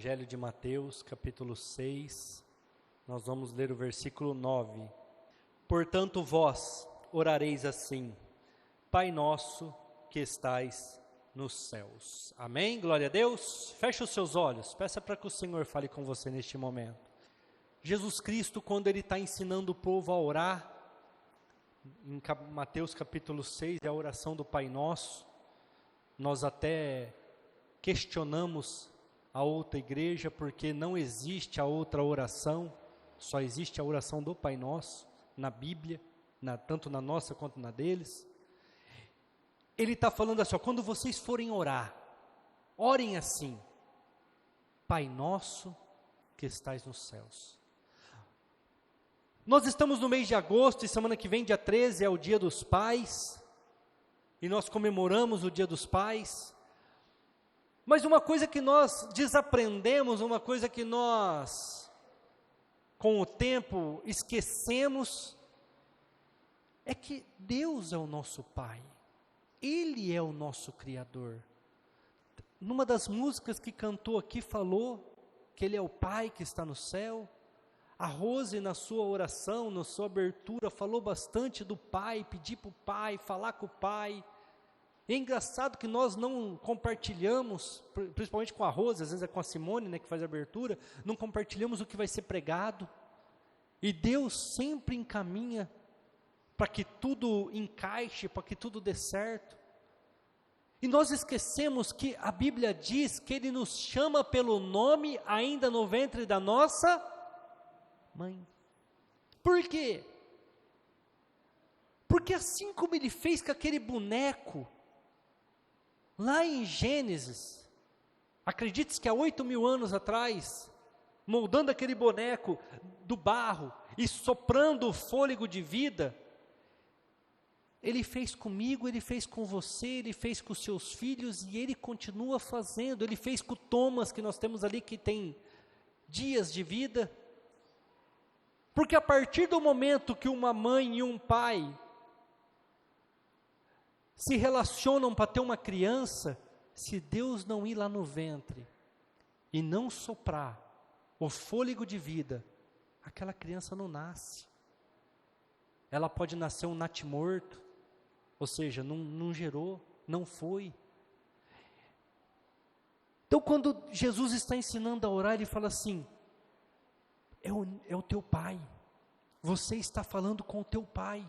Evangelho de Mateus, capítulo 6, nós vamos ler o versículo 9. Portanto, vós orareis assim: Pai nosso que estais nos céus. Amém? Glória a Deus. Feche os seus olhos, peça para que o Senhor fale com você neste momento. Jesus Cristo, quando Ele está ensinando o povo a orar, em Mateus capítulo 6, é a oração do Pai Nosso. Nós até questionamos a outra igreja, porque não existe a outra oração, só existe a oração do Pai Nosso, na Bíblia, tanto na nossa quanto na deles. Ele está falando assim, quando vocês forem orar, orem assim: Pai Nosso que estais nos céus. Nós estamos no mês de agosto, e semana que vem, dia 13, é o Dia dos Pais, e nós comemoramos o Dia dos Pais. Mas uma coisa que nós desaprendemos, uma coisa que nós, com o tempo, esquecemos, é que Deus é o nosso Pai, Ele é o nosso Criador. Numa das músicas que cantou aqui, falou que Ele é o Pai que está no céu. A Rose, na sua oração, na sua abertura, falou bastante do Pai, pedir para o Pai, falar com o Pai. É engraçado que nós não compartilhamos, principalmente com a Rose, às vezes é com a Simone, né, que faz a abertura, não compartilhamos o que vai ser pregado. E Deus sempre encaminha para que tudo encaixe, para que tudo dê certo. E nós esquecemos que a Bíblia diz que Ele nos chama pelo nome ainda no ventre da nossa mãe. Por quê? Porque assim como Ele fez com aquele boneco, lá em Gênesis, acredite-se que há 8.000 anos atrás, moldando aquele boneco do barro e soprando o fôlego de vida, Ele fez comigo, Ele fez com você, Ele fez com os seus filhos, e Ele continua fazendo. Ele fez com o Thomas, que nós temos ali, que tem dias de vida. Porque a partir do momento que uma mãe e um pai se relacionam para ter uma criança, se Deus não ir lá no ventre e não soprar o fôlego de vida, aquela criança não nasce. Ela pode nascer um natimorto, ou seja, não gerou, não foi. Então, quando Jesus está ensinando a orar, Ele fala assim: é o teu Pai, você está falando com o teu Pai.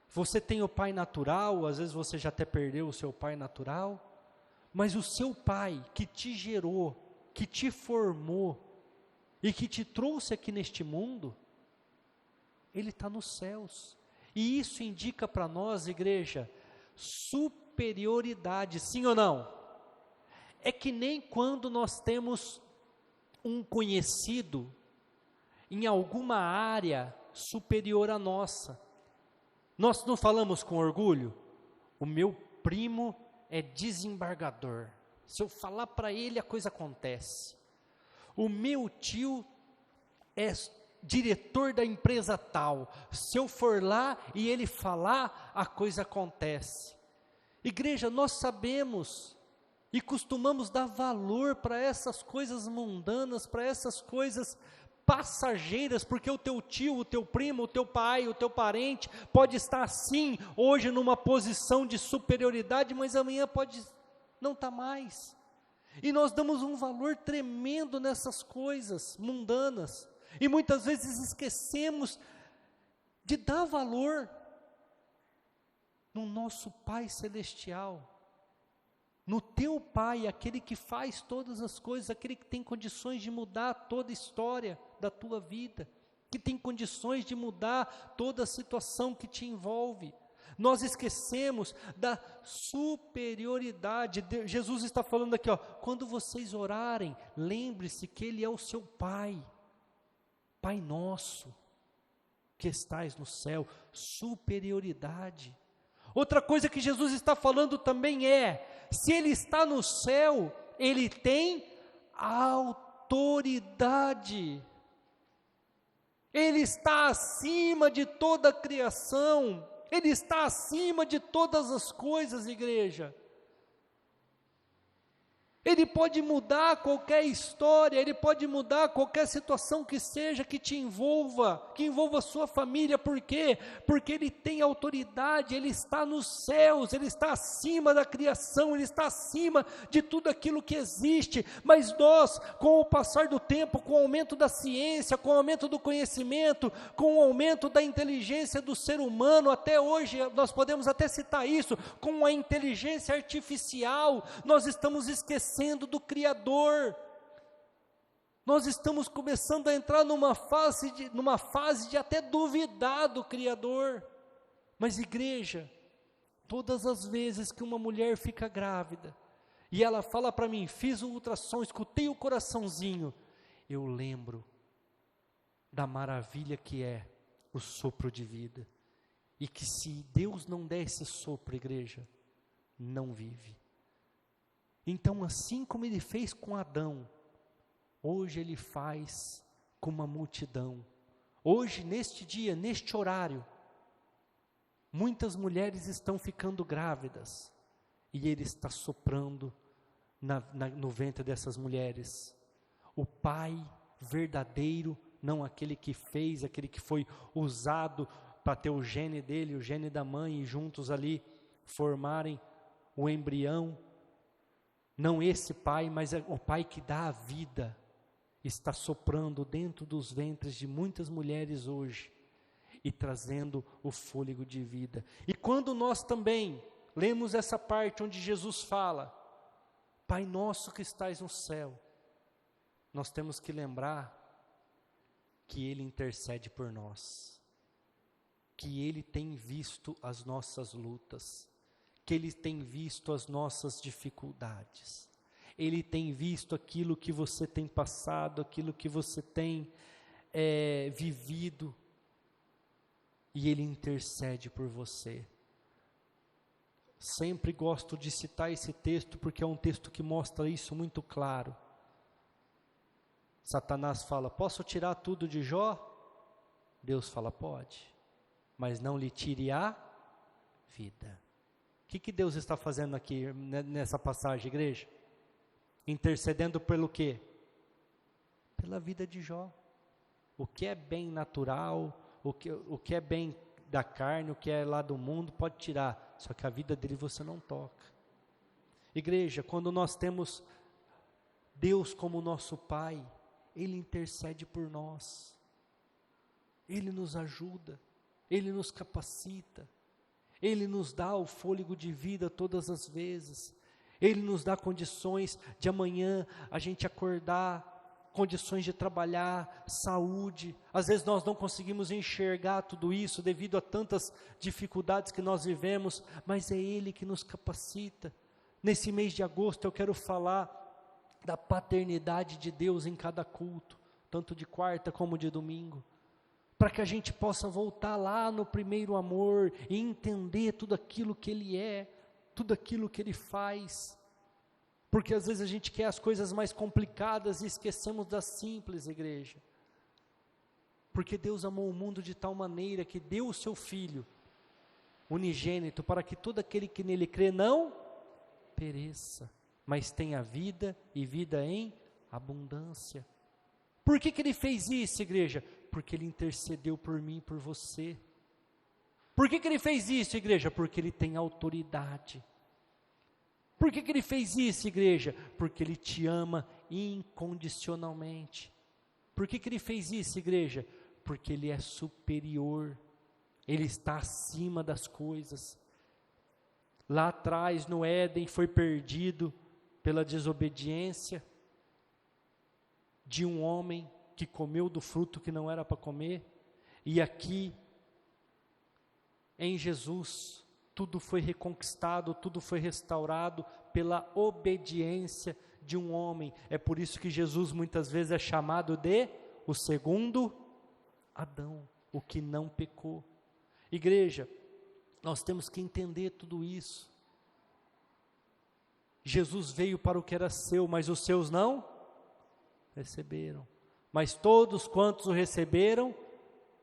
Você tem o pai natural, às vezes você já até perdeu o seu pai natural, mas o seu Pai que te gerou, que te formou e que te trouxe aqui neste mundo, Ele está nos céus. E isso indica para nós, igreja, superioridade, sim ou não? É que nem quando nós temos um conhecido em alguma área superior à nossa. Nós não falamos com orgulho: o meu primo é desembargador, se eu falar para ele a coisa acontece. O meu tio é diretor da empresa tal, se eu for lá e ele falar, a coisa acontece. Igreja, nós sabemos e costumamos dar valor para essas coisas mundanas, para essas coisas passageiras, porque o teu tio, o teu primo, o teu pai, o teu parente pode estar sim, hoje numa posição de superioridade, mas amanhã pode não estar mais. E nós damos um valor tremendo nessas coisas mundanas, e muitas vezes esquecemos de dar valor no nosso Pai Celestial, no teu Pai, aquele que faz todas as coisas, aquele que tem condições de mudar toda a história da tua vida, que tem condições de mudar toda a situação que te envolve. Nós esquecemos da superioridade. Jesus está falando aqui, quando vocês orarem, lembre-se que Ele é o seu Pai, Pai nosso, que estais no céu. Superioridade. Outra coisa que Jesus está falando também é: se Ele está no céu, Ele tem autoridade. Ele está acima de toda a criação. Ele está acima de todas as coisas, igreja. Ele pode mudar qualquer história, Ele pode mudar qualquer situação que seja, que te envolva, que envolva a sua família. Por quê? Porque Ele tem autoridade, Ele está nos céus, Ele está acima da criação, Ele está acima de tudo aquilo que existe. Mas nós, com o passar do tempo, com o aumento da ciência, com o aumento do conhecimento, com o aumento da inteligência do ser humano, até hoje, nós podemos até citar isso, com a inteligência artificial, nós estamos esquecendo do Criador. Nós estamos começando a entrar numa fase de até duvidar do Criador. Mas igreja, todas as vezes que uma mulher fica grávida, e ela fala para mim, fiz o ultrassom, escutei o coraçãozinho, eu lembro da maravilha que é o sopro de vida, e que se Deus não der esse sopro, igreja, não vive. Então, assim como Ele fez com Adão, hoje Ele faz com uma multidão. Hoje, neste dia, neste horário, muitas mulheres estão ficando grávidas, e Ele está soprando no ventre dessas mulheres. O Pai verdadeiro, não aquele que fez, aquele que foi usado para ter o gene dele, o gene da mãe, e juntos ali formarem o embrião. Não esse Pai, mas o Pai que dá a vida, está soprando dentro dos ventres de muitas mulheres hoje, e trazendo o fôlego de vida. E quando nós também lemos essa parte onde Jesus fala, Pai nosso que estais no céu, nós temos que lembrar que Ele intercede por nós, que Ele tem visto as nossas lutas, que Ele tem visto as nossas dificuldades, Ele tem visto aquilo que você tem passado, aquilo que você tem vivido, e Ele intercede por você. Sempre gosto de citar esse texto, porque é um texto que mostra isso muito claro. Satanás fala, posso tirar tudo de Jó? Deus fala, pode, mas não lhe tire a vida. O que Deus está fazendo aqui nessa passagem, igreja? Intercedendo pelo quê? Pela vida de Jó. O que é bem natural, o que é bem da carne, o que é lá do mundo, pode tirar, só que a vida dele você não toca. Igreja, quando nós temos Deus como nosso Pai, Ele intercede por nós, Ele nos ajuda, Ele nos capacita, Ele nos dá o fôlego de vida todas as vezes, Ele nos dá condições de amanhã a gente acordar, condições de trabalhar, saúde. Às vezes nós não conseguimos enxergar tudo isso devido a tantas dificuldades que nós vivemos, mas é Ele que nos capacita. Nesse mês de agosto eu quero falar da paternidade de Deus em cada culto, tanto de quarta como de domingo, para que a gente possa voltar lá no primeiro amor e entender tudo aquilo que Ele é, tudo aquilo que Ele faz. Porque às vezes a gente quer as coisas mais complicadas e esquecemos das simples, igreja. Porque Deus amou o mundo de tal maneira que deu o seu Filho unigênito, para que todo aquele que nele crê não pereça, mas tenha vida e vida em abundância. Por que Ele fez isso, igreja? Porque Ele intercedeu por mim e por você. Por que Ele fez isso, igreja? Porque Ele tem autoridade. Por que Ele fez isso, igreja? Porque Ele te ama incondicionalmente. Por que Ele fez isso, igreja? Porque Ele é superior, Ele está acima das coisas. Lá atrás no Éden foi perdido pela desobediência de um homem que comeu do fruto que não era para comer, e aqui em Jesus tudo foi reconquistado, tudo foi restaurado pela obediência de um homem. É por isso que Jesus muitas vezes é chamado de o segundo Adão, o que não pecou. Igreja, nós temos que entender tudo isso. Jesus veio para o que era seu, mas os seus não receberam. Mas todos quantos o receberam,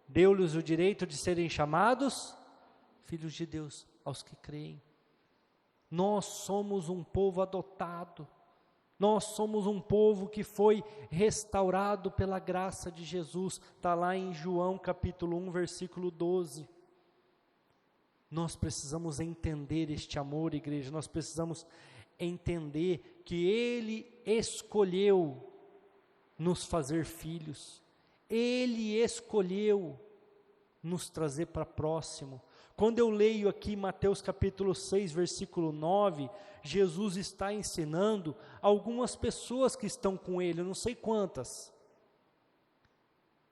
deu-lhes o direito de serem chamados filhos de Deus, aos que creem. Nós somos um povo adotado, Nós somos um povo que foi restaurado pela graça de Jesus. Está lá em João capítulo 1, versículo 12. Nós precisamos entender este amor, igreja. Nós precisamos entender que Ele escolheu nos fazer filhos. Ele escolheu nos trazer para próximo. Quando eu leio aqui Mateus capítulo 6, versículo 9, Jesus está ensinando algumas pessoas que estão com Ele, eu não sei quantas,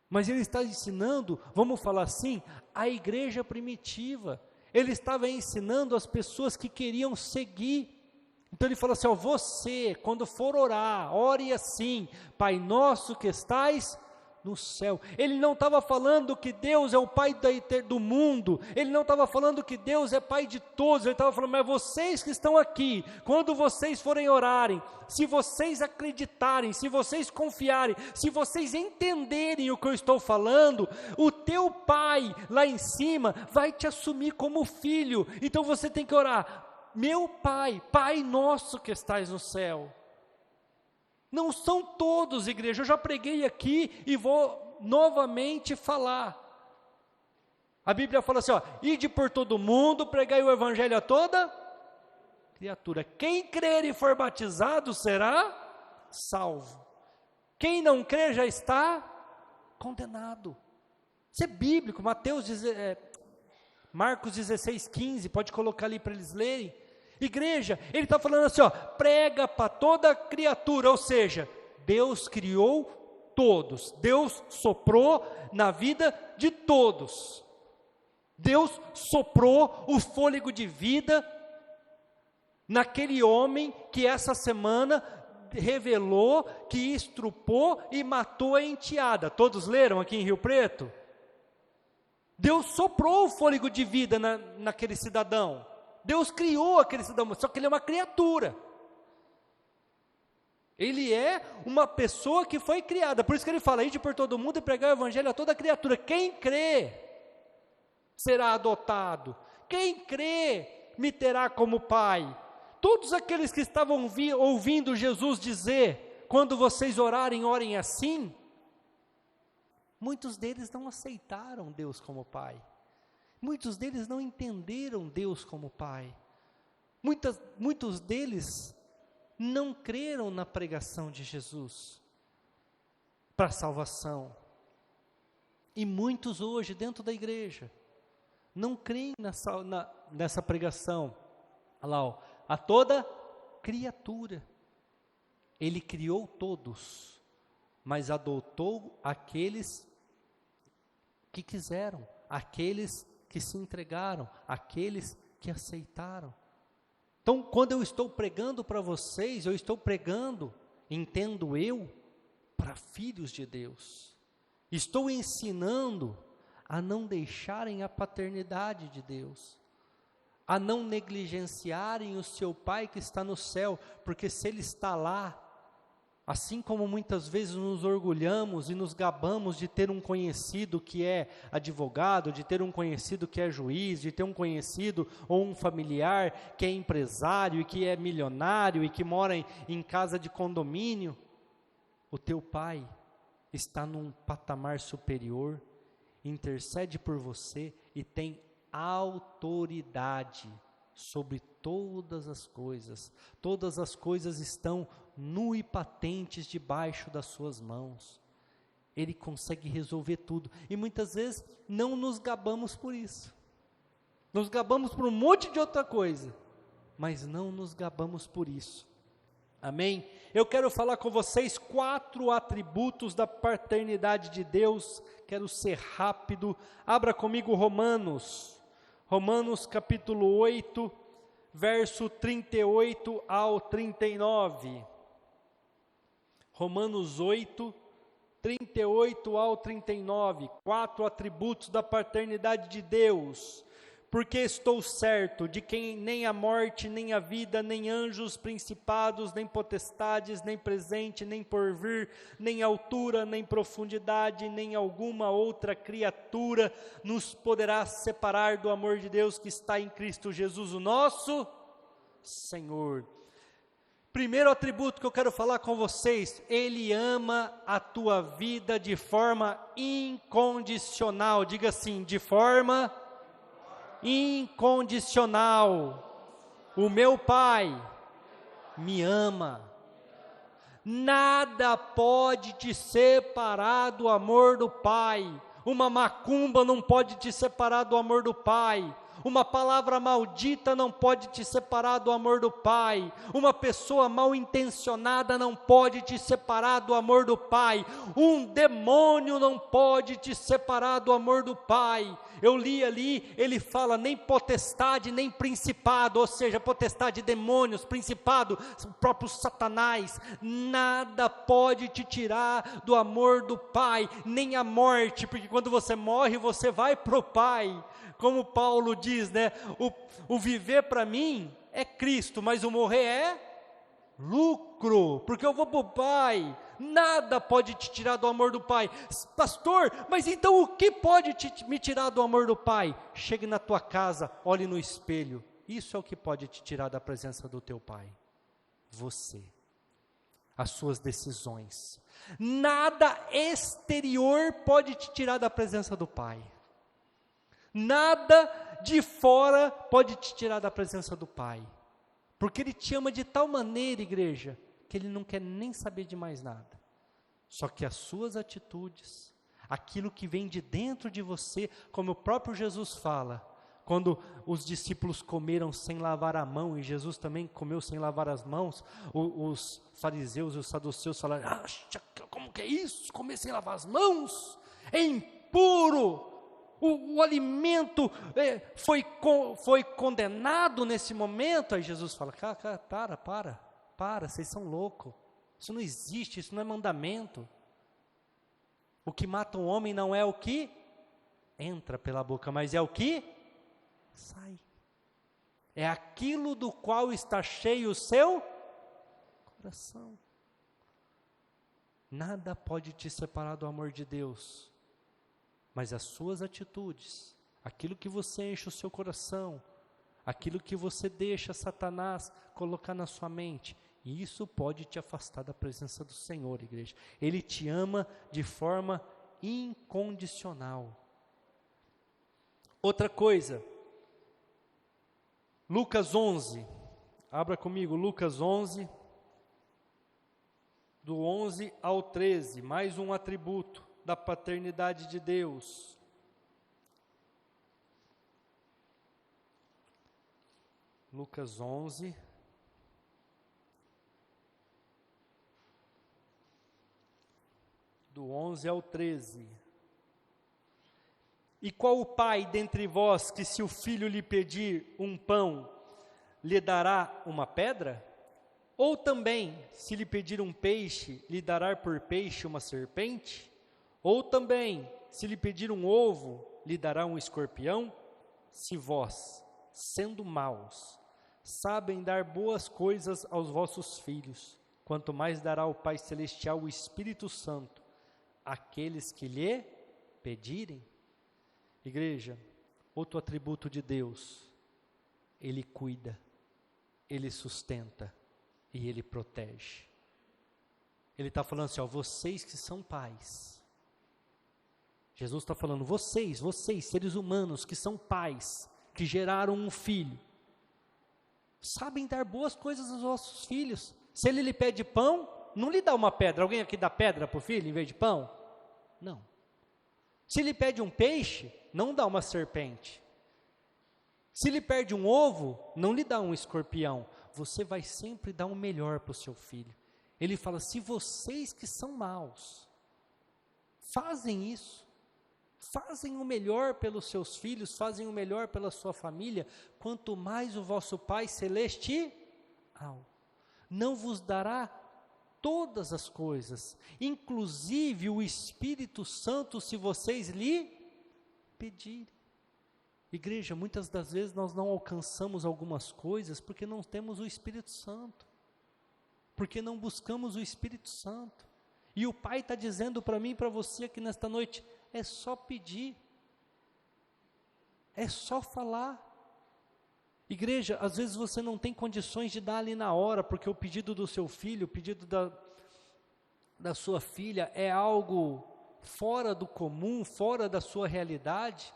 mas Ele está ensinando, vamos falar assim, a igreja primitiva. Ele estava ensinando as pessoas que queriam seguir. Então Ele falou assim, ó, você, quando for orar, ore assim, Pai nosso que estais no céu. Ele não estava falando que Deus é o Pai do mundo, Ele não estava falando que Deus é Pai de todos, Ele estava falando, mas vocês que estão aqui, quando vocês forem orarem, se vocês acreditarem, se vocês confiarem, se vocês entenderem o que eu estou falando, o teu Pai lá em cima vai te assumir como filho. Então você tem que orar, meu Pai, Pai nosso que estais no céu. Não são todos, igreja, eu já preguei aqui e vou novamente falar. A Bíblia fala assim, ó, ide por todo mundo, pregai o evangelho a toda criatura. Quem crer e for batizado será salvo. Quem não crer já está condenado. Isso é bíblico, Marcos 16, 15, pode colocar ali para eles lerem. Igreja, ele está falando assim, ó, prega para toda criatura, ou seja, Deus criou todos, Deus soprou na vida de todos, Deus soprou o fôlego de vida naquele homem que essa semana revelou que estrupou e matou a enteada. Todos leram aqui em Rio Preto? Deus soprou o fôlego de vida naquele cidadão. Deus criou aquele cidadão, só que ele é uma criatura. Ele é uma pessoa que foi criada. Por isso que ele fala, ide por todo mundo e pregar o evangelho a toda criatura. Quem crê será adotado. Quem crê me terá como pai. Todos aqueles que estavam ouvindo Jesus dizer, quando vocês orarem, orem assim, muitos deles não aceitaram Deus como pai. Muitos deles não entenderam Deus como Pai. Muitos deles não creram na pregação de Jesus para a salvação. E muitos hoje dentro da igreja não creem nessa pregação. Olha lá, ó, a toda criatura. Ele criou todos, mas adotou aqueles que quiseram, aqueles que se entregaram, aqueles que aceitaram. Então, quando eu estou pregando para vocês, eu estou pregando, entendo eu, para filhos de Deus. Estou ensinando a não deixarem a paternidade de Deus, a não negligenciarem o seu Pai que está no céu, porque se Ele está lá, assim como muitas vezes nos orgulhamos e nos gabamos de ter um conhecido que é advogado, de ter um conhecido que é juiz, de ter um conhecido ou um familiar que é empresário e que é milionário e que mora em casa de condomínio, o teu Pai está num patamar superior, intercede por você e tem autoridade sobre todas as coisas estão nu e patentes debaixo das suas mãos. Ele consegue resolver tudo, e muitas vezes não nos gabamos por isso, nos gabamos por um monte de outra coisa, mas não nos gabamos por isso, amém? Eu quero falar com vocês 4 atributos da paternidade de Deus, quero ser rápido, abra comigo Romanos capítulo 8, verso 38 ao 39, Romanos 8, 38 ao 39, 4 atributos da paternidade de Deus. Porque estou certo de que nem a morte, nem a vida, nem anjos, principados, nem potestades, nem presente, nem porvir, nem altura, nem profundidade, nem alguma outra criatura nos poderá separar do amor de Deus que está em Cristo Jesus, o nosso Senhor. Primeiro atributo que eu quero falar com vocês, Ele ama a tua vida de forma incondicional. Diga assim, de forma incondicional. O meu Pai me ama. Nada pode te separar do amor do Pai. Uma macumba não pode te separar do amor do Pai. Uma palavra maldita não pode te separar do amor do Pai. Uma pessoa mal intencionada não pode te separar do amor do Pai. Um demônio não pode te separar do amor do Pai. Eu li ali, ele fala nem potestade, nem principado, ou seja, potestade, demônios, principado, o próprio Satanás, nada pode te tirar do amor do Pai, nem a morte, porque quando você morre, você vai para o Pai. Como Paulo diz, né? O viver para mim é Cristo, mas o morrer é lucro, porque eu vou para o Pai. Nada pode te tirar do amor do Pai. Pastor, mas então o que pode me tirar do amor do Pai? Chegue na tua casa, olhe no espelho. Isso é o que pode te tirar da presença do teu Pai. Você. As suas decisões. Nada exterior pode te tirar da presença do Pai. Nada de fora pode te tirar da presença do Pai, porque Ele te ama de tal maneira, igreja, que Ele não quer nem saber de mais nada, só que as suas atitudes, aquilo que vem de dentro de você, como o próprio Jesus fala, quando os discípulos comeram sem lavar a mão, e Jesus também comeu sem lavar as mãos, os fariseus e os saduceus falaram, como que é isso, comer sem lavar as mãos, é impuro, o alimento foi condenado nesse momento. Aí Jesus fala, para, vocês são loucos, isso não existe, isso não é mandamento. O que mata um homem não é o que entra pela boca, mas é o que sai. É aquilo do qual está cheio o seu coração. Nada pode te separar do amor de Deus. Mas as suas atitudes, aquilo que você enche o seu coração, aquilo que você deixa Satanás colocar na sua mente, isso pode te afastar da presença do Senhor, igreja. Ele te ama de forma incondicional. Outra coisa, Lucas 11, abra comigo, Lucas 11, do 11 ao 13, mais um atributo da paternidade de Deus. Lucas 11, do 11 ao 13. E qual o pai dentre vós que, se o filho lhe pedir um pão, lhe dará uma pedra? Ou também, se lhe pedir um peixe, lhe dará por peixe uma serpente? Ou também, se lhe pedir um ovo, lhe dará um escorpião? Se vós, sendo maus, sabem dar boas coisas aos vossos filhos, quanto mais dará o Pai Celestial o Espírito Santo àqueles que lhe pedirem? Igreja, outro atributo de Deus, Ele cuida, Ele sustenta e Ele protege. Ele está falando assim, vocês que são pais, Jesus está falando, vocês, seres humanos que são pais, que geraram um filho, sabem dar boas coisas aos vossos filhos. Se ele lhe pede pão, não lhe dá uma pedra. Alguém aqui dá pedra para o filho em vez de pão? Não. Se lhe pede um peixe, não dá uma serpente. Se lhe pede um ovo, não lhe dá um escorpião. Você vai sempre dar o melhor para o seu filho. Ele fala, se vocês que são maus, fazem isso, fazem o melhor pelos seus filhos, fazem o melhor pela sua família, quanto mais o vosso Pai Celestial não vos dará todas as coisas, inclusive o Espírito Santo, se vocês lhe pedirem. Igreja, muitas das vezes nós não alcançamos algumas coisas porque não temos o Espírito Santo, porque não buscamos o Espírito Santo. E o Pai está dizendo para mim e para você aqui nesta noite, é só pedir, é só falar. Igreja, às vezes você não tem condições de dar ali na hora, porque o pedido do seu filho, o pedido da sua filha é algo fora do comum, fora da sua realidade,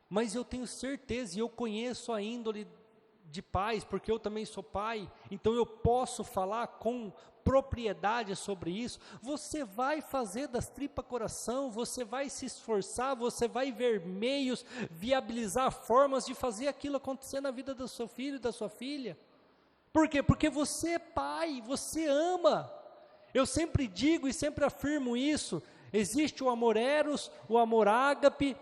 mas eu tenho certeza, e eu conheço a índole de pais, porque eu também sou pai, então eu posso falar com propriedade sobre isso. Você vai fazer das tripas coração, você vai se esforçar, você vai ver meios, viabilizar formas de fazer aquilo acontecer na vida do seu filho e da sua filha. Por quê? Porque você é pai, você ama. Eu sempre digo e sempre afirmo isso, existe o amor eros, o amor ágape,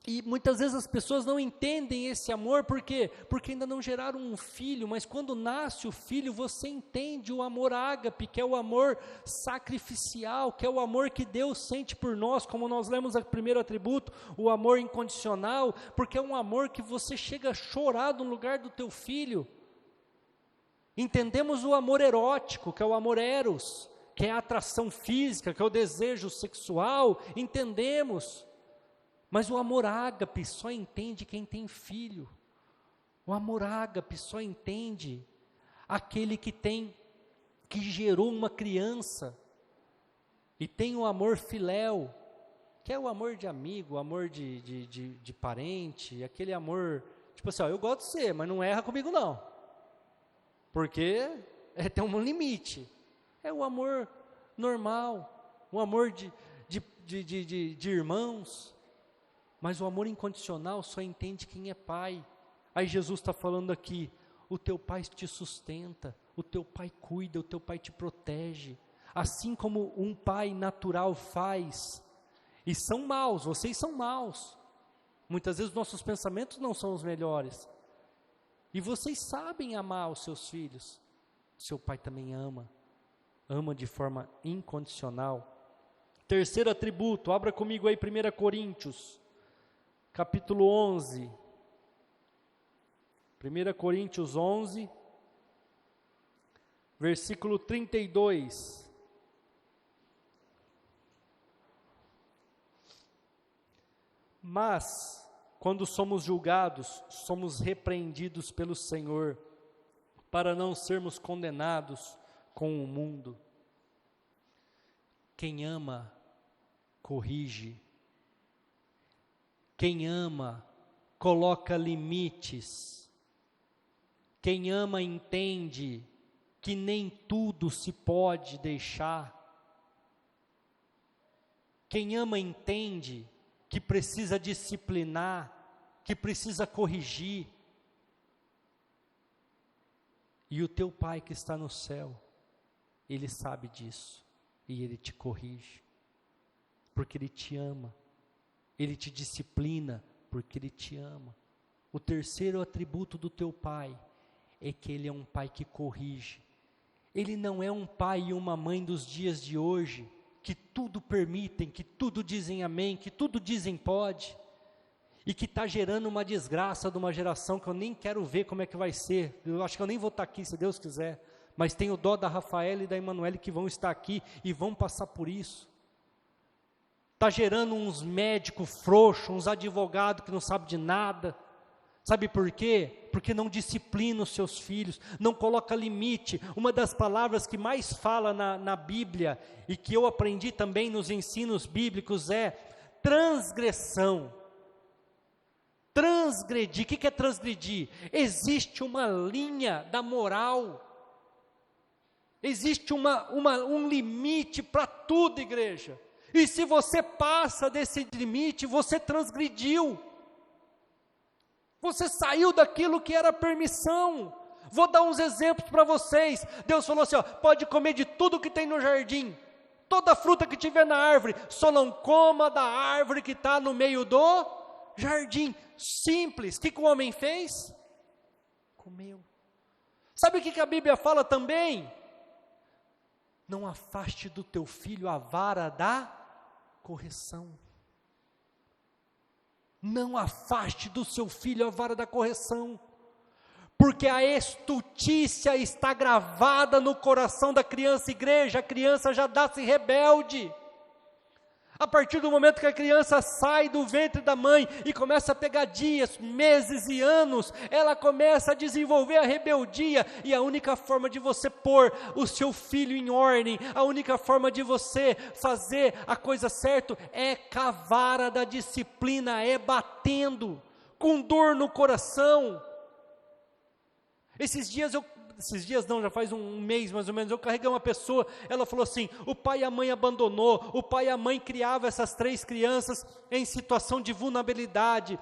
e muitas vezes as pessoas não entendem esse amor, por quê? Porque ainda não geraram um filho, mas quando nasce o filho, você entende o amor ágape, que é o amor sacrificial, que é o amor que Deus sente por nós, como nós lemos o primeiro atributo, o amor incondicional, porque é um amor que você chega a chorar no lugar do teu filho. Entendemos o amor erótico, que é o amor eros, que é a atração física, que é o desejo sexual, entendemos. Mas o amor ágape só entende quem tem filho. O amor ágape só entende aquele que gerou uma criança. E tem o amor filéu, que é o amor de amigo, o amor de parente, aquele amor, tipo assim, ó, eu gosto de você, mas não erra comigo não. Porque tem um limite. É o amor normal, o amor de irmãos. Mas o amor incondicional só entende quem é pai. Aí Jesus está falando aqui, o teu pai te sustenta, o teu pai cuida, o teu pai te protege, assim como um pai natural faz. E são maus, vocês são maus. Muitas vezes nossos pensamentos não são os melhores. E vocês sabem amar os seus filhos. Seu pai também ama de forma incondicional. Terceiro atributo, abra comigo aí 1 Coríntios. Capítulo 11, 1 Coríntios 11, versículo 32. Mas, quando somos julgados, somos repreendidos pelo Senhor, para não sermos condenados com o mundo. Quem ama, corrige. Quem ama, coloca limites. Quem ama entende que nem tudo se pode deixar. Quem ama entende que precisa disciplinar, que precisa corrigir. E o teu pai que está no céu, ele sabe disso, e ele te corrige, porque ele te ama. Ele te disciplina porque Ele te ama. O terceiro atributo do teu pai é que Ele é um pai que corrige. Ele não é um pai e uma mãe dos dias de hoje, que tudo permitem, que tudo dizem amém, que tudo dizem pode, e que está gerando uma desgraça de uma geração que eu nem quero ver como é que vai ser. Eu acho que eu nem vou estar aqui, se Deus quiser, mas tenho dó da Rafaela e da Emanuele que vão estar aqui e vão passar por isso. Está gerando uns médicos frouxos, uns advogados que não sabem de nada. Sabe por quê? Porque não disciplina os seus filhos, não coloca limite. Uma das palavras que mais fala na Bíblia, e que eu aprendi também nos ensinos bíblicos, é transgressão. Transgredir, o que é transgredir? Existe uma linha da moral, existe um limite para tudo, igreja. E se você passa desse limite, você transgrediu. Você saiu daquilo que era permissão. Vou dar uns exemplos para vocês. Deus falou assim, ó, pode comer de tudo que tem no jardim. Toda fruta que tiver na árvore, só não coma da árvore que está no meio do jardim. Simples. O que o homem fez? Comeu. Sabe o que a Bíblia fala também? Não afaste do teu filho a vara da correção. Não afaste do seu filho a vara da correção, porque a estutícia está gravada no coração da criança. Igreja, a criança já nasce rebelde, A partir do momento que a criança sai do ventre da mãe e começa a pegar dias, meses e anos, ela começa a desenvolver a rebeldia, e a única forma de você pôr o seu filho em ordem, a única forma de você fazer a coisa certa é com a vara da disciplina, é batendo, com dor no coração. Esses dias não, já faz um mês mais ou menos, eu carreguei uma pessoa, ela falou assim, o pai e a mãe abandonou, o pai e a mãe criavam essas 3 crianças em situação de vulnerabilidade,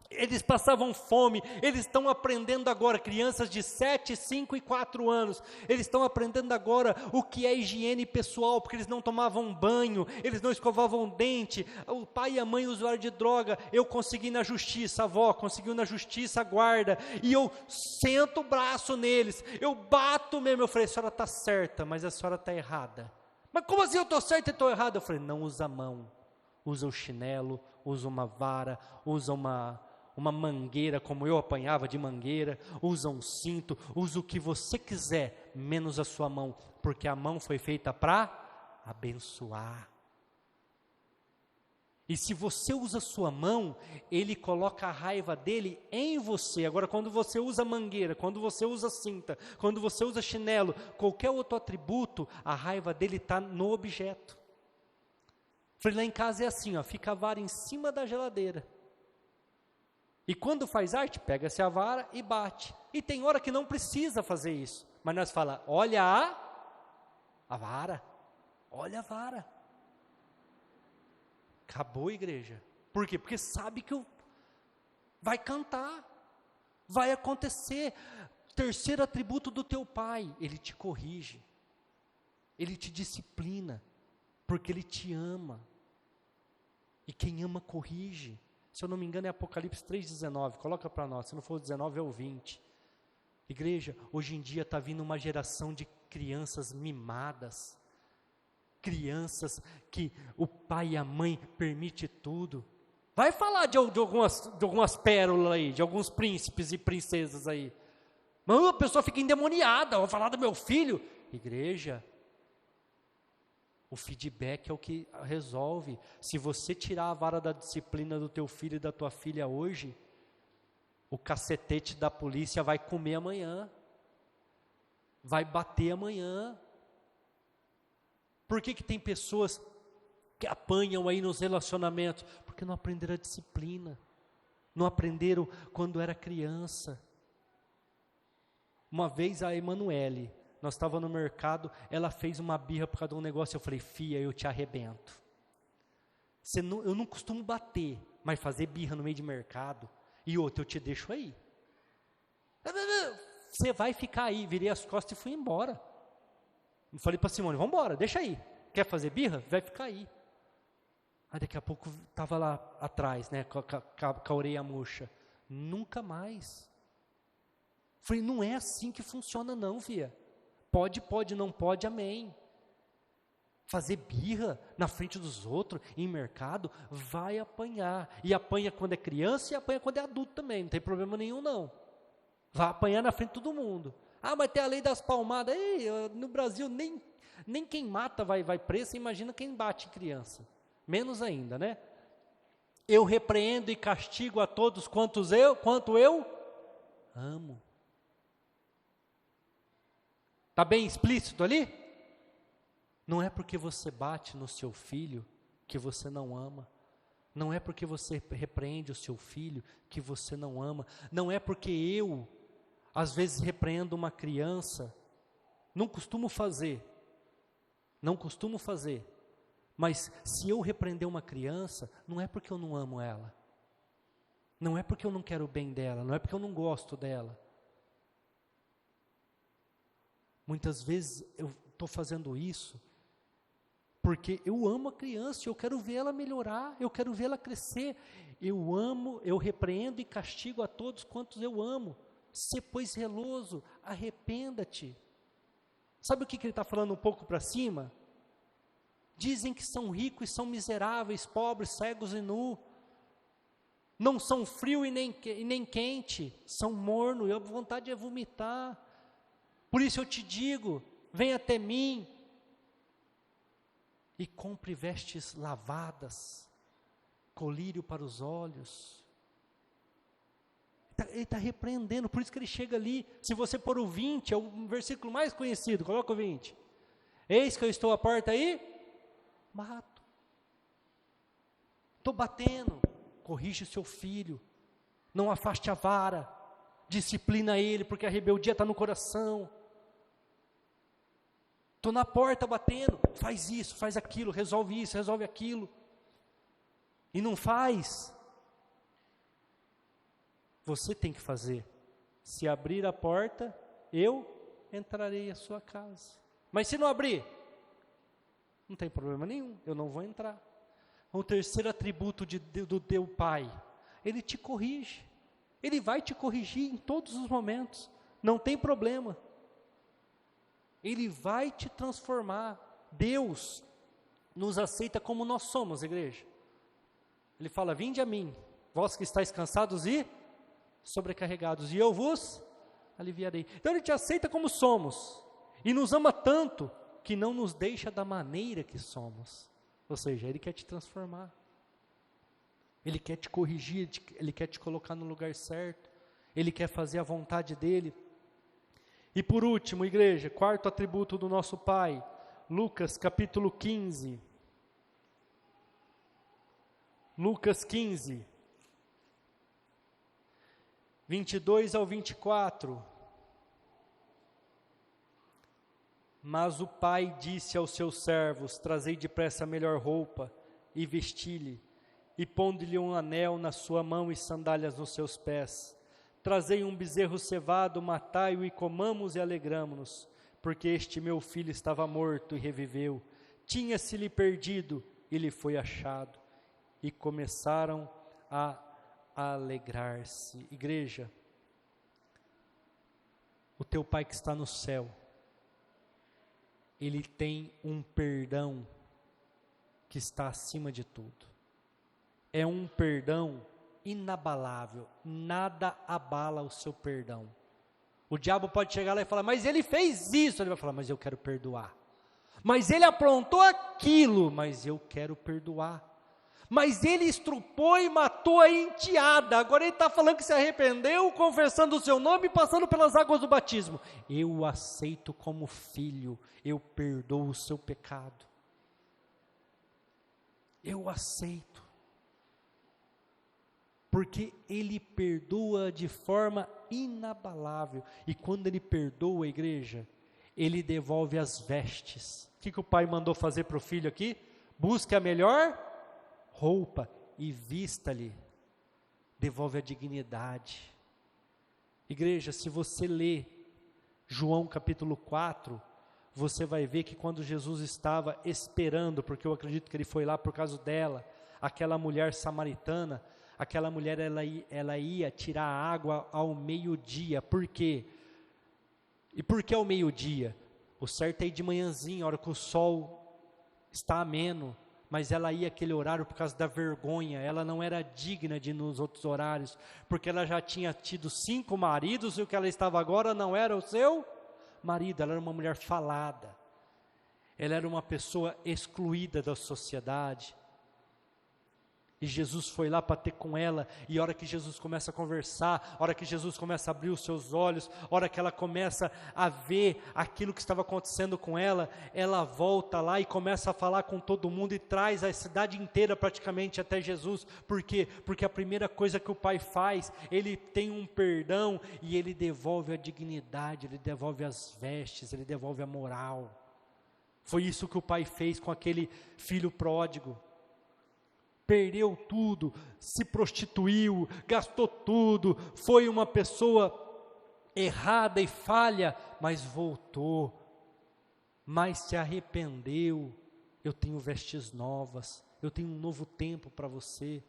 eles passavam fome, eles estão aprendendo agora, crianças de 7, 5 e 4 anos, eles estão aprendendo agora o que é higiene pessoal, porque eles não tomavam banho, eles não escovavam dente, o pai e a mãe usuário de droga, eu consegui na justiça, a avó conseguiu na justiça, a guarda, e eu sento o braço neles, eu bato mesmo, eu falei, a senhora está certa, mas a senhora está errada. Mas como assim eu estou certa e estou errada? Eu falei, não usa a mão, usa o chinelo, usa uma vara, usa uma mangueira, como eu apanhava de mangueira, usa um cinto, usa o que você quiser, menos a sua mão, porque a mão foi feita para abençoar. E se você usa a sua mão, ele coloca a raiva dele em você. Agora, quando você usa mangueira, quando você usa cinta, quando você usa chinelo, qualquer outro atributo, a raiva dele está no objeto. Falei, lá em casa é assim, ó, fica a vara em cima da geladeira. E quando faz arte, pega-se a vara e bate. E tem hora que não precisa fazer isso. Mas nós falamos, olha a vara. Olha a vara. Acabou a igreja. Por quê? Porque sabe que vai cantar. Vai acontecer. Terceiro atributo do teu pai, ele te corrige. Ele te disciplina. Porque ele te ama. E quem ama, corrige. Se eu não me engano é Apocalipse 3,19, coloca para nós, se não for o 19 é o 20. Igreja, hoje em dia está vindo uma geração de crianças mimadas, crianças que o pai e a mãe permite tudo. Vai falar de algumas pérolas aí, de alguns príncipes e princesas aí. Mas a pessoa fica endemoniada, vou falar do meu filho. Igreja, o feedback é o que resolve. Se você tirar a vara da disciplina do teu filho e da tua filha hoje, o cacetete da polícia vai comer amanhã, vai bater amanhã. Por que tem pessoas que apanham aí nos relacionamentos? Porque não aprenderam a disciplina, não aprenderam quando era criança. Uma vez a Emanuele, nós estávamos no mercado, ela fez uma birra por causa de um negócio, eu falei, filha, eu te arrebento. Eu não costumo bater, mas fazer birra no meio de mercado, e outra, eu te deixo aí. Você vai ficar aí, virei as costas e fui embora. Eu falei para Simone, vamos embora, deixa aí. Quer fazer birra? Vai ficar aí. Aí daqui a pouco estava lá atrás, né, com a orelha murcha. Nunca mais. Falei, não é assim que funciona não, filha. Pode, não pode, amém. Fazer birra na frente dos outros, em mercado, vai apanhar. E apanha quando é criança e apanha quando é adulto também, não tem problema nenhum não. Vai apanhar na frente de todo mundo. Ah, mas tem a lei das palmadas. Ei, no Brasil nem quem mata vai preso, imagina quem bate criança. Menos ainda, né? Eu repreendo e castigo a todos quanto eu amo. Está bem explícito ali? Não é porque você bate no seu filho que você não ama. Não é porque você repreende o seu filho que você não ama. Não é porque eu, às vezes, repreendo uma criança. Não costumo fazer. Mas se eu repreender uma criança, não é porque eu não amo ela. Não é porque eu não quero o bem dela. Não é porque eu não gosto dela. Muitas vezes eu estou fazendo isso porque eu amo a criança, eu quero ver ela melhorar, eu quero ver ela crescer. Eu amo, eu repreendo e castigo a todos quantos eu amo. Se pois zeloso, arrependa-te. Sabe o que ele está falando um pouco para cima? Dizem que são ricos e são miseráveis, pobres, cegos e nus. Não são frio e nem quente, são morno, e a vontade é vomitar. Por isso eu te digo, vem até mim, e compre vestes lavadas, colírio para os olhos. Ele está repreendendo, por isso que ele chega ali. Se você pôr o 20, é o versículo mais conhecido, coloca o 20. Eis que eu estou à porta aí, bato. Estou batendo. Corrige o seu filho, não afaste a vara, disciplina ele, porque a rebeldia está no coração. Estou na porta batendo, faz isso, faz aquilo, resolve aquilo, e não faz. Você tem que fazer. Se abrir a porta, eu entrarei à sua casa. Mas se não abrir, não tem problema nenhum, eu não vou entrar. O terceiro atributo do teu pai, ele te corrige. Ele vai te corrigir em todos os momentos, não tem problema. Ele vai te transformar. Deus nos aceita como nós somos, igreja. Ele fala, vinde a mim, vós que estáis cansados e sobrecarregados, e eu vos aliviarei. Então ele te aceita como somos, e nos ama tanto, que não nos deixa da maneira que somos. Ou seja, ele quer te transformar. Ele quer te corrigir, ele quer te colocar no lugar certo. Ele quer fazer a vontade dele. E por último, igreja, quarto atributo do nosso Pai, Lucas capítulo 15. Lucas 15, 22 ao 24. Mas o pai disse aos seus servos, trazei depressa a melhor roupa, e vesti-lhe, e pondo-lhe um anel na sua mão e sandálias nos seus pés. Trazei um bezerro cevado, matai-o e comamos e alegramo-nos, porque este meu filho estava morto e reviveu, tinha-se-lhe perdido e lhe foi achado. E começaram a alegrar-se. Igreja, o teu pai que está no céu, ele tem um perdão que está acima de tudo. É um perdão inabalável, nada abala o seu perdão. O diabo pode chegar lá e falar, mas ele fez isso, ele vai falar, mas eu quero perdoar. Mas ele aprontou aquilo, mas eu quero perdoar. Mas ele estrupou e matou a enteada, agora ele está falando que se arrependeu, confessando o seu nome e passando pelas águas do batismo. Eu o aceito como filho, eu perdoo o seu pecado. Eu o aceito. Porque ele perdoa de forma inabalável. E quando ele perdoa a igreja, ele devolve as vestes. O que o pai mandou fazer para o filho aqui? Busque a melhor roupa e vista-lhe, devolve a dignidade. Igreja, se você lê João capítulo 4, você vai ver que quando Jesus estava esperando, porque eu acredito que ele foi lá por causa dela, aquela mulher samaritana, aquela mulher ela ia tirar água ao meio-dia. Por quê? E por que ao meio-dia? O certo é ir de manhãzinha, a hora que o sol está ameno, mas ela ia aquele horário por causa da vergonha, ela não era digna de ir nos outros horários, porque ela já tinha tido 5 maridos, e o que ela estava agora não era o seu marido, ela era uma mulher falada, ela era uma pessoa excluída da sociedade, e Jesus foi lá para ter com ela, e a hora que Jesus começa a conversar, a hora que Jesus começa a abrir os seus olhos, a hora que ela começa a ver aquilo que estava acontecendo com ela, ela volta lá e começa a falar com todo mundo, e traz a cidade inteira praticamente até Jesus. Por quê? Porque a primeira coisa que o pai faz, ele tem um perdão, e ele devolve a dignidade, ele devolve as vestes, ele devolve a moral. Foi isso que o pai fez com aquele filho pródigo. Perdeu tudo, se prostituiu, gastou tudo, foi uma pessoa errada e falha, mas voltou, mas se arrependeu. Eu tenho vestes novas, eu tenho um novo tempo para você.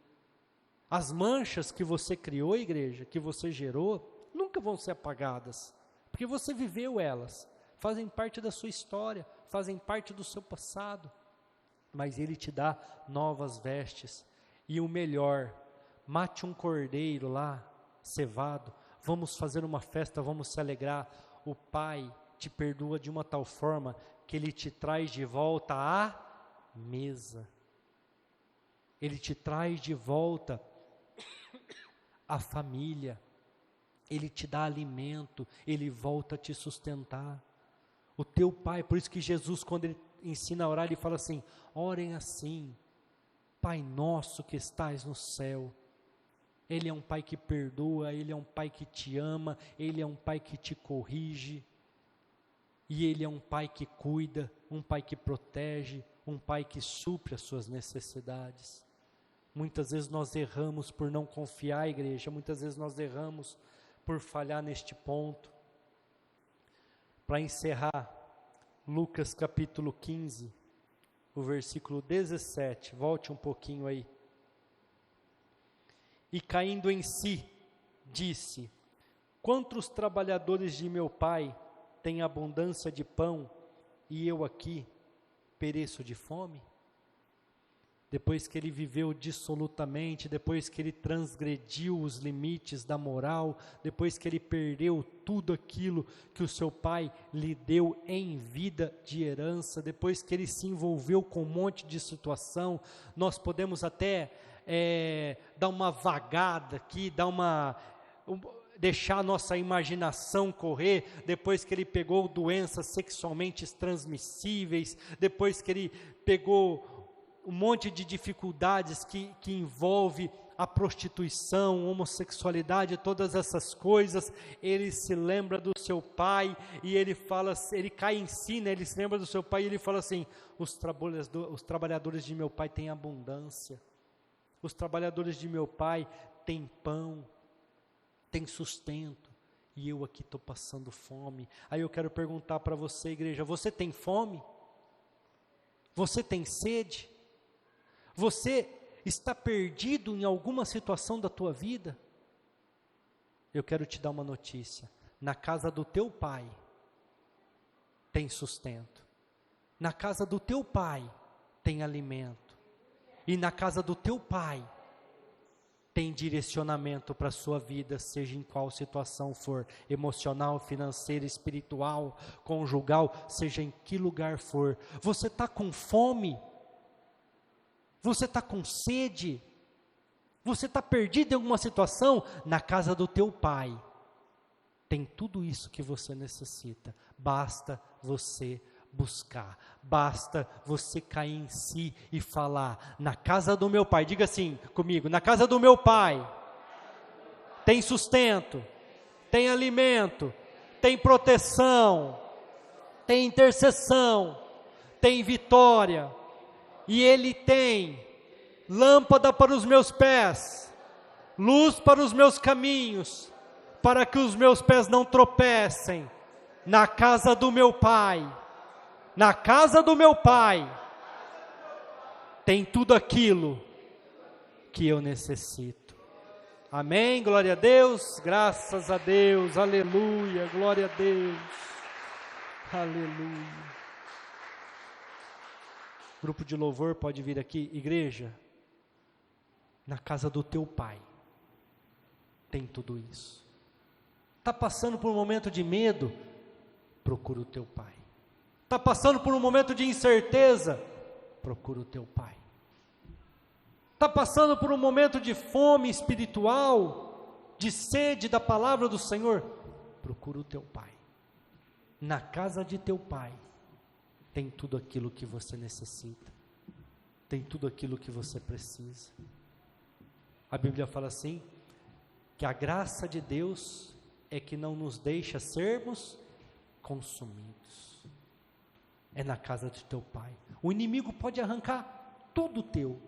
As manchas que você criou, igreja, que você gerou, nunca vão ser apagadas, porque você viveu elas, fazem parte da sua história, fazem parte do seu passado. Mas ele te dá novas vestes, e o melhor, mate um cordeiro lá, cevado, vamos fazer uma festa, vamos se alegrar. O pai te perdoa de uma tal forma, que ele te traz de volta a mesa. Ele te traz de volta a família. Ele te dá alimento, Ele volta a te sustentar. O teu Pai, por isso que Jesus, quando Ele ensina a orar, Ele fala assim: orem assim, Pai nosso que estais no céu. Ele é um Pai que perdoa, Ele é um Pai que te ama, Ele é um Pai que te corrige, e Ele é um Pai que cuida, um Pai que protege, um Pai que supre as suas necessidades. Muitas vezes nós erramos por não confiar, igreja, muitas vezes nós erramos por falhar neste ponto. Para encerrar, Lucas capítulo 15, o versículo 17, volte um pouquinho aí. E caindo em si, disse: quantos trabalhadores de meu pai têm abundância de pão, e eu aqui pereço de fome? Depois que ele viveu dissolutamente, depois que ele transgrediu os limites da moral, depois que ele perdeu tudo aquilo que o seu pai lhe deu em vida de herança, depois que ele se envolveu com um monte de situação, nós podemos até dar uma vagada aqui, deixar a nossa imaginação correr, depois que ele pegou doenças sexualmente transmissíveis, depois que ele pegou um monte de dificuldades que envolve a prostituição, homossexualidade, todas essas coisas, ele se lembra do seu pai, e ele fala, ele cai em si, né? Ele se lembra do seu pai, e ele fala assim: os trabalhadores de meu pai têm abundância, os trabalhadores de meu pai têm pão, têm sustento, e eu aqui estou passando fome. Aí eu quero perguntar para você, igreja: você tem fome? Você tem sede? Você está perdido em alguma situação da tua vida? Eu quero te dar uma notícia: na casa do teu pai tem sustento, na casa do teu pai tem alimento, e na casa do teu pai tem direcionamento para a sua vida, seja em qual situação for, emocional, financeira, espiritual, conjugal, seja em que lugar for. Você está com fome? Você está com sede? Você está perdido em alguma situação? Na casa do teu pai tem tudo isso que você necessita. Basta você buscar, basta você cair em si e falar: na casa do meu pai. Diga assim comigo: na casa do meu pai tem sustento, tem alimento, tem proteção, tem intercessão, tem vitória, e ele tem lâmpada para os meus pés, luz para os meus caminhos, para que os meus pés não tropecem. Na casa do meu pai, na casa do meu pai, tem tudo aquilo que eu necessito. Amém? Glória a Deus, graças a Deus, aleluia, glória a Deus, aleluia. Grupo de louvor pode vir aqui. Igreja, na casa do teu pai tem tudo isso. Está passando por um momento de medo? Procura o teu pai. Está passando por um momento de incerteza? Procura o teu pai. Está passando por um momento de fome espiritual, de sede da palavra do Senhor? Procura o teu pai. Na casa de teu pai tem tudo aquilo que você necessita, tem tudo aquilo que você precisa. A Bíblia fala assim, que a graça de Deus é que não nos deixa sermos consumidos. É na casa de teu pai. O inimigo pode arrancar tudo teu,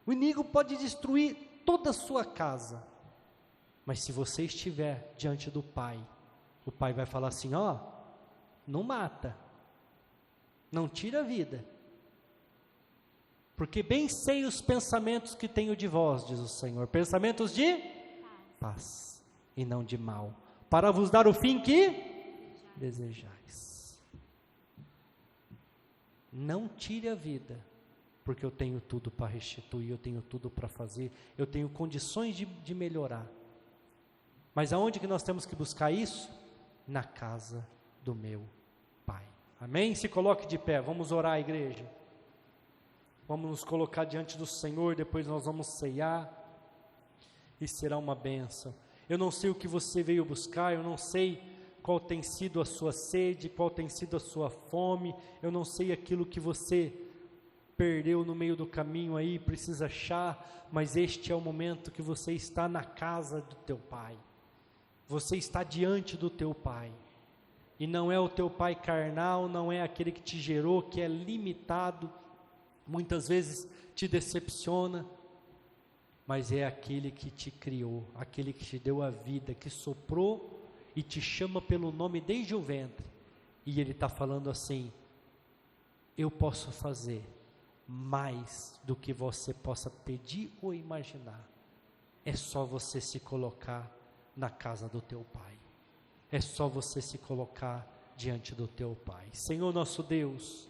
o inimigo pode destruir toda a sua casa, mas se você estiver diante do pai, o pai vai falar assim: ó, não mata, não tira a vida, porque bem sei os pensamentos que tenho de vós, diz o Senhor, pensamentos de paz e não de mal, para vos dar o fim que desejais. Não tire a vida, porque eu tenho tudo para restituir, eu tenho tudo para fazer, eu tenho condições de melhorar. Mas aonde que nós temos que buscar isso? Na casa do meu Pai. Amém? Se coloque de pé, vamos orar, igreja. Vamos nos colocar diante do Senhor, depois nós vamos ceiar e será uma bênção. Eu não sei o que você veio buscar, eu não sei qual tem sido a sua sede, qual tem sido a sua fome, eu não sei aquilo que você perdeu no meio do caminho aí, precisa achar, mas este é o momento que você está na casa do teu Pai, você está diante do teu Pai, e não é o teu pai carnal, não é aquele que te gerou, que é limitado, muitas vezes te decepciona, mas é aquele que te criou, aquele que te deu a vida, que soprou e te chama pelo nome desde o ventre, e ele está falando assim: eu posso fazer mais do que você possa pedir ou imaginar, é só você se colocar na casa do teu Pai, é só você se colocar diante do teu Pai. Senhor nosso Deus,